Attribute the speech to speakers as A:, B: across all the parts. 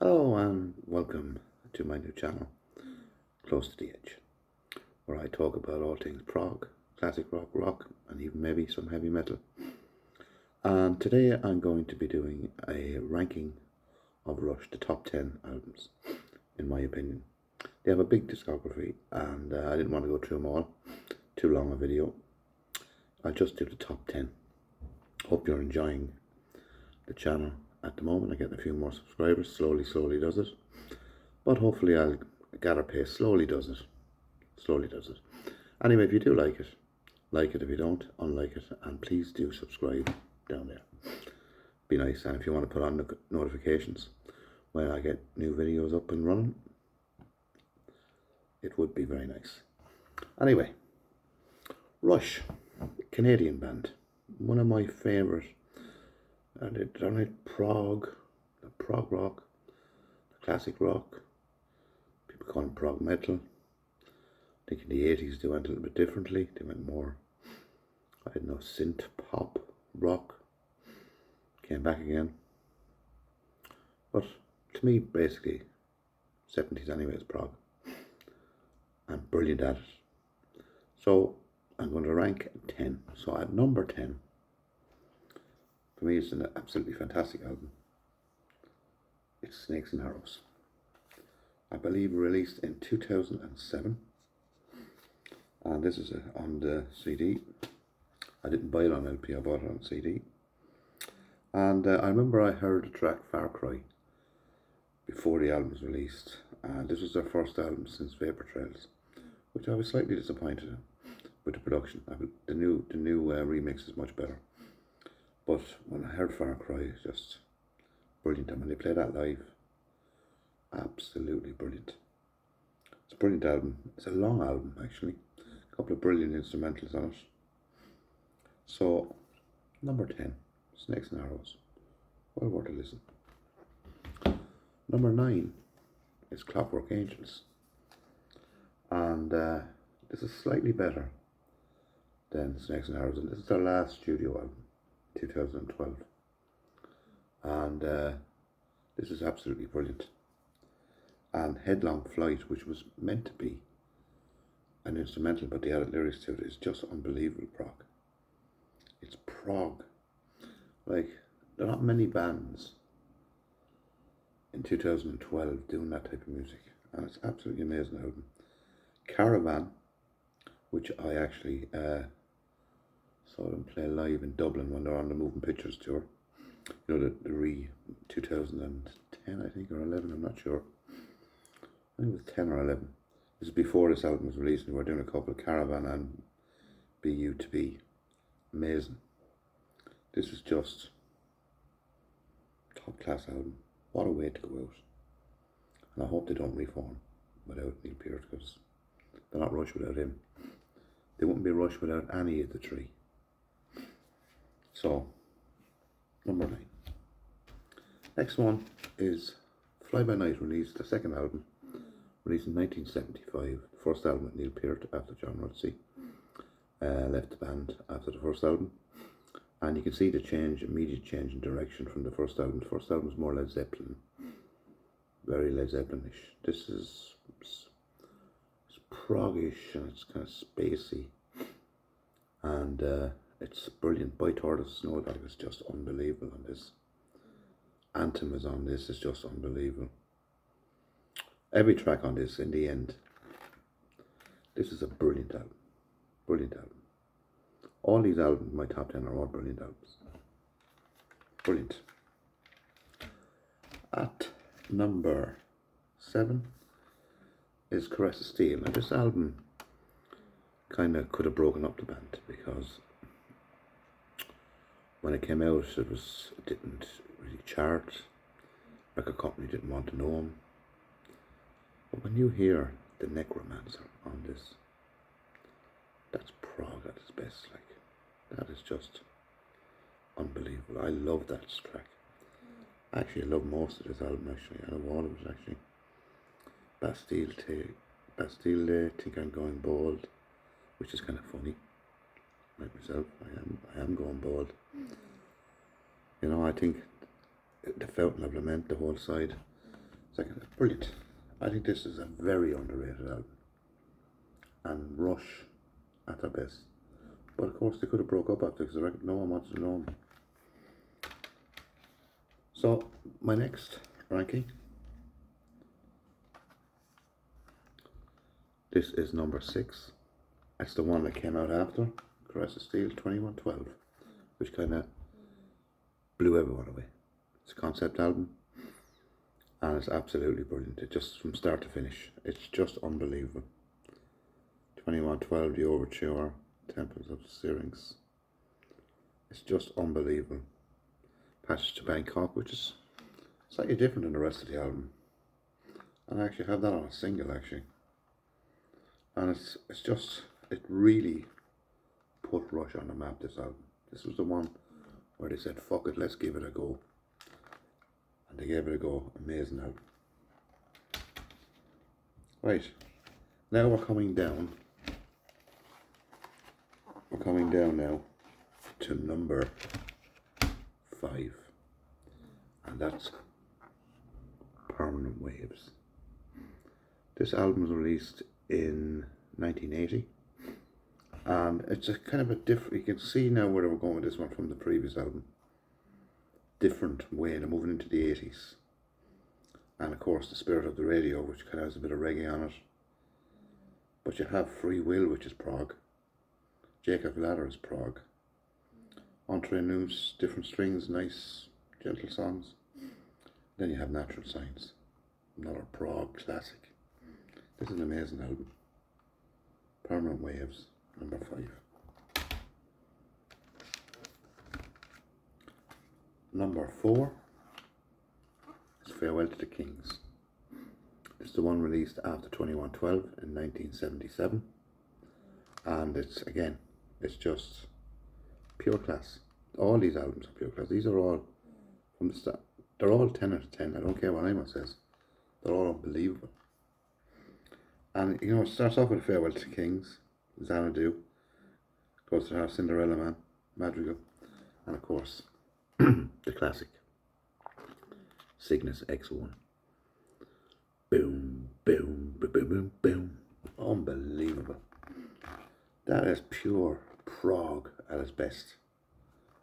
A: Hello and welcome to my new channel, Close to the Edge, where I talk about all things prog, classic rock, and even maybe some heavy metal. And today I'm going to be doing a ranking of Rush, the top 10 albums, in my opinion. They have a big discography, and I didn't want to go through them all. Too long a video. I'll just do the top 10. Hope you're enjoying the channel. At the moment, I get a few more subscribers. Slowly does it. But hopefully I'll gather pace. Slowly does it. Anyway, if you do like it. If you don't, unlike it. And please do subscribe down there. Be nice. And if you want to put on the notifications when I get new videos up and running, it would be very nice. Anyway, Rush, Canadian band. One of my favourite. And they've done it prog rock, classic rock. People call them prog metal. I think in the 80s they went a little bit differently. They went more, I don't know, synth pop rock. Came back again. But to me, basically, 70s anyway is prog. I'm brilliant at it. So I'm going to rank 10. So at number 10, for me it's an absolutely fantastic album. It's Snakes and Arrows. I believe released in 2007. And this is on the CD. I didn't buy it on LP, I bought it on CD. And I remember I heard the track Far Cry before the album was released. And this was their first album since Vapor Trails, which I was slightly disappointed in with the production. The new remix is much better. But when I heard Far Cry, it's just brilliant. And when they play that live, absolutely brilliant. It's a brilliant album. It's a long album, actually. A couple of brilliant instrumentals on it. So, number 10, Snakes and Arrows. Well worth a listen. Number 9 is Clockwork Angels. And this is slightly better than Snakes and Arrows. And this is their last studio album, 2012. And this is absolutely brilliant. And Headlong Flight, which was meant to be an instrumental, but the added lyrics to it is just unbelievable prog. It's prog. Like, there are not many bands in 2012 doing that type of music, and it's absolutely amazing album. Caravan, which I actually saw them play live in Dublin when they're on the Moving Pictures tour. You know, the 2010, I think, or 11, I'm not sure. I think it was 10 or 11. This is before this album was released, and we were doing a couple of Caravan and BU2B. Amazing. This is just top class album. What a way to go out. And I hope they don't reform without Neil Peart, because they're not Rush without him. They wouldn't be Rush without any of the three. So, number 9. Next one is Fly By Night, released, the second album, released in 1975. The first album with Neil Peart after John Rutsey left the band after the first album. And you can see the immediate change in direction from the first album. The first album was more Led Zeppelin, very Led Zeppelin-ish. This is it's proggish and it's kind of spacey. And it's brilliant. By Tortoise Snow Dog is just unbelievable on this. Anthem is on this, it's just unbelievable. Every track on this, in the end, this is a brilliant album. Brilliant album. All these albums, my top 10, are all brilliant albums. Brilliant. At number 7 is Caress of Steel. Now this album kind of could have broken up the band, because when it came out, it didn't really chart. Record company didn't want to know him. But when you hear the Necromancer on this, that's prog at its best. Like, that is just unbelievable. I love that track. Actually, I love most of this album. Actually, I love all of it. Actually, Bastille, Think I'm Going Bald, which is kind of funny. Like myself, I am going bald. You know, I think the Fountain of Lament, the whole side, Second, brilliant. I think this is a very underrated album. And Rush at their best. But of course they could have broke up after because no one wants to know them. So my next ranking. This is number 6. That's the one that came out after Caress of Steel 2112, which kind of blew everyone away. It's a concept album, and it's absolutely brilliant. It just from start to finish, it's just unbelievable. 2112, the Overture, Temples of Syrinx. It's just unbelievable. Passage to Bangkok, which is slightly different than the rest of the album, and I actually have that on a single actually. And it really put Rush on the map, this album. This was the one where they said, fuck it, let's give it a go. And they gave it a go. Amazing album. Right, now we're coming down. We're coming down now to number 5. And that's Permanent Waves. This album was released in 1980, and it's a kind of a different, you can see now where they were going with this one from the previous album. Different way, they're moving into the 80s. And of course the Spirit of the Radio, which kind of has a bit of reggae on it. But you have Free Will, which is prog. Jacob Ladder is prog. Entre Nous, different strings, nice gentle songs. Then you have Natural Signs, another prog classic. This is an amazing album. Permanent Waves, number 5. Number 4 is Farewell to the Kings. It's the one released after 2112 in 1977. And it's just pure class. All these albums are pure class. These are all from the start. They're all 10 out of 10. I don't care what anyone says. They're all unbelievable. And you know, it starts off with Farewell to Kings, Xanadu, goes to our Cinderella Man, Madrigal, and of course, the classic, Cygnus X1. Boom, boom, boom, boom, boom, boom. Unbelievable. That is pure prog at its best.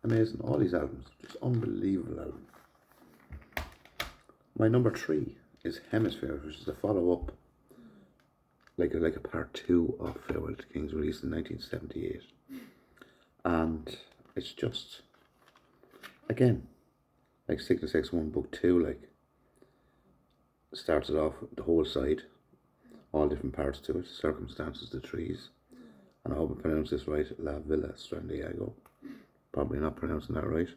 A: Amazing. All these albums, just unbelievable album. My number 3 is Hemisphere, which is the follow-up, like a part 2 of Farewell to Kings, released in 1978. And it's just, again, like Cygnus X1 Book 2, like, starts it off the whole side, all different parts to it, Circumstances, the Trees, and I hope I pronounce this right, La Villa Strandiago. Probably not pronouncing that right,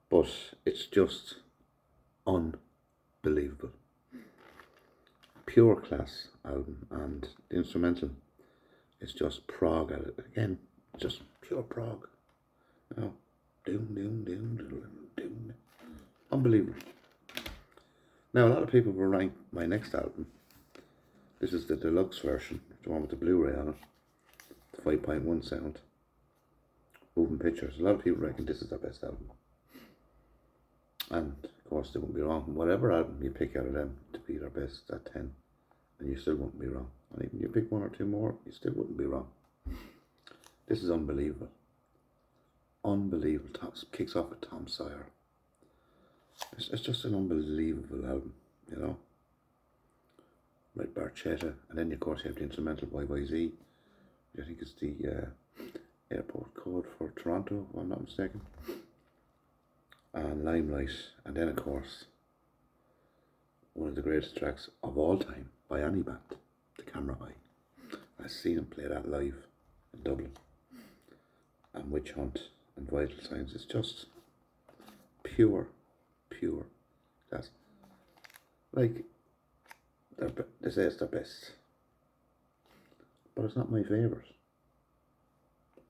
A: but it's just unbelievable. Pure class album, and the instrumental is just prog at it. Again, just pure prog. You know, doom, doom, doom, doom, doom. Unbelievable. Now, a lot of people will rank my next album. This is the deluxe version, the one with the Blu-ray on it, the 5.1 sound, moving pictures. A lot of people reckon this is their best album. And of course, they won't be wrong. Whatever album you pick out of them to be their best at 10, and you still won't be wrong. And even you pick 1 or 2 more, you still wouldn't be wrong. This is unbelievable. Unbelievable. Kicks off with Tom Sawyer. It's just an unbelievable album, you know. Right, Barchetta, and then of course you have the instrumental by YZ, which I think is the airport code for Toronto, if I'm not mistaken. And Limelight, and then of course one of the greatest tracks of all time by any band, The Camera Eye. I've seen them play that live in Dublin. And Witch Hunt and Vital Signs. It's just pure. That's like, they say it's their best, but it's not my favourite.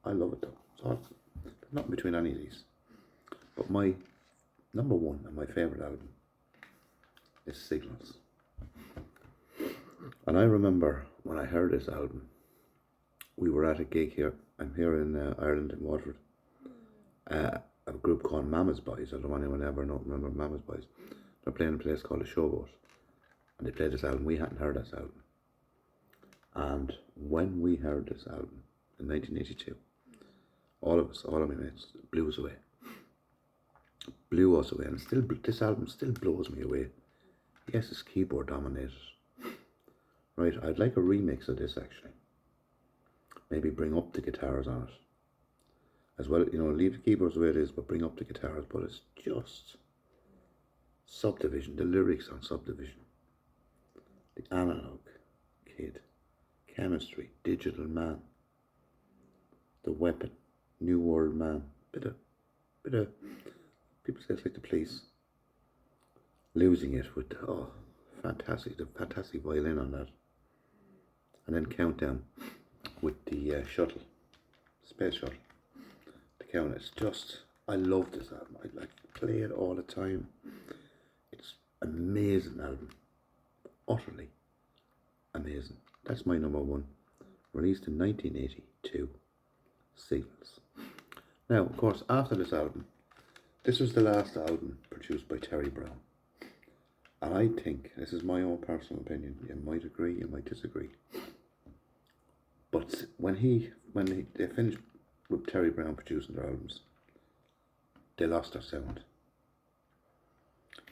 A: I love it though. So it's not between any of these. But my number 1 and my favourite album is Signals. And I remember when I heard this album, we were at a gig here. I'm here in Ireland, in Waterford. A group called Mama's Boys. I don't know if anyone ever remember Mama's Boys. They're playing a place called the Showboat. and they played this album. We hadn't heard this album. And when we heard this album in 1982, all of my mates, blew us away. Blew us away. And still, this album still blows me away. Yes, it's keyboard dominated. Right, I'd like a remix of this actually. Maybe bring up the guitars on it. As well, you know, leave the keyboards the way it is, but bring up the guitars. But it's just Subdivision, the lyrics on Subdivision. The Analog Kid, Chemistry, Digital Man, The Weapon, New World Man. Bit of, people say it's like The Police. Losing It with, oh, fantastic, the fantastic violin on that. And then Countdown with the shuttle, space shuttle. The count, it's just, I love this album. I like play it all the time. It's an amazing album, utterly amazing. That's my number one, released in 1982, Signals. Now, of course, after this album, this was the last album produced by Terry Brown. And I think, this is my own personal opinion, you might agree, you might disagree. But when they finished with Terry Brown producing their albums, they lost their sound.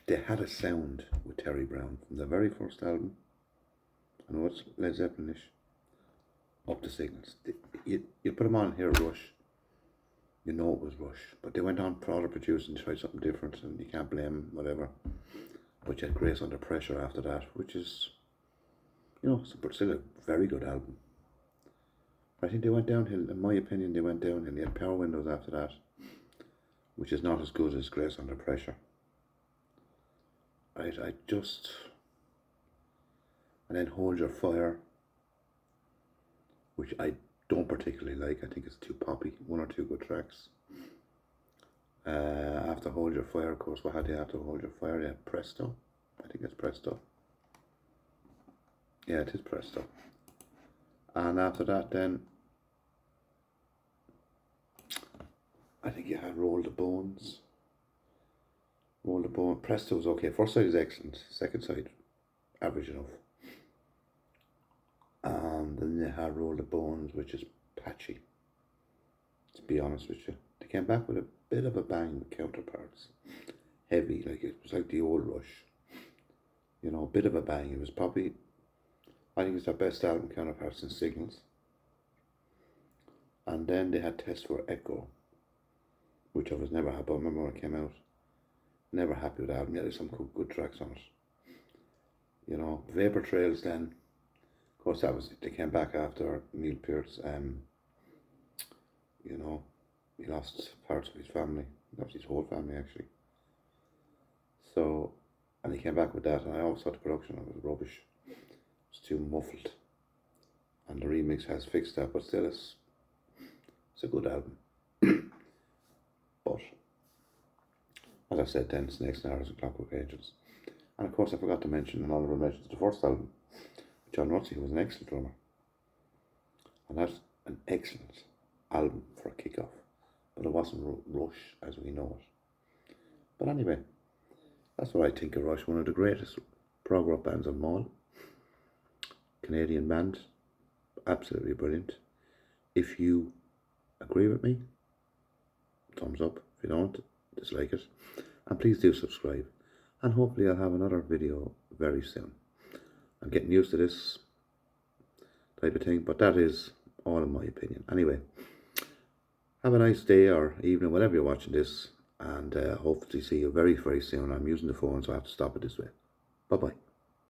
A: They had a sound with Terry Brown from the very first album. I know it's Led Zeppelin-ish, up to Signals. You put them on here, Rush, you know it was Rush. But they went on for other producers and tried something different, and you can't blame them, whatever. But you had Grace Under Pressure after that, which is, you know, still a very good album. I think they went downhill, in my opinion, they went downhill. They had Power Windows after that, which is not as good as Grace Under Pressure. I just, and then Hold Your Fire, which I don't particularly like. I think it's too poppy, one or two good tracks. After Hold Your Fire, of course, what had they after Hold Your Fire? They had Presto. I think it's Presto. Yeah, it is Presto. And after that, then, I think you had Roll the Bones. Roll the Bones. Presto was okay. First side is excellent. Second side, average enough. And then you had Roll the Bones, which is patchy, to be honest with you. They came back with a bit of a bang with Counterparts. Heavy, like it was like the old Rush. You know, a bit of a bang. It was probably, I think it's their best album, Counterparts and Signals. And then they had Test for Echo, which I was never happy. I remember when it came out. Never happy with the album. Yeah, there's some good tracks on it. You know, Vapor Trails then. Of course, that was, they came back after Neil Pearce. You know, he lost parts of his family. He lost his whole family, actually. So, and he came back with that, and I always thought the production of it was rubbish. It was too muffled. And the remix has fixed that, but still it's a good album. But, as I said then, Snakes and Arrows and Clockwork Angels. And of course I forgot to mention an honourable mention to the first album, John Rutsey, who was an excellent drummer. And that's an excellent album for a kick-off. But it wasn't Rush as we know it. But anyway, that's what I think of Rush, one of the greatest prog rock bands of them all. Canadian band, absolutely brilliant. If you agree with me, thumbs up. If you don't, dislike it. And please do subscribe. And hopefully I'll have another video very soon. I'm getting used to this type of thing, but that is all in my opinion. Anyway, have a nice day or evening, whenever you're watching this, and hopefully see you very, very soon. I'm using the phone, so I have to stop it this way. Bye-bye.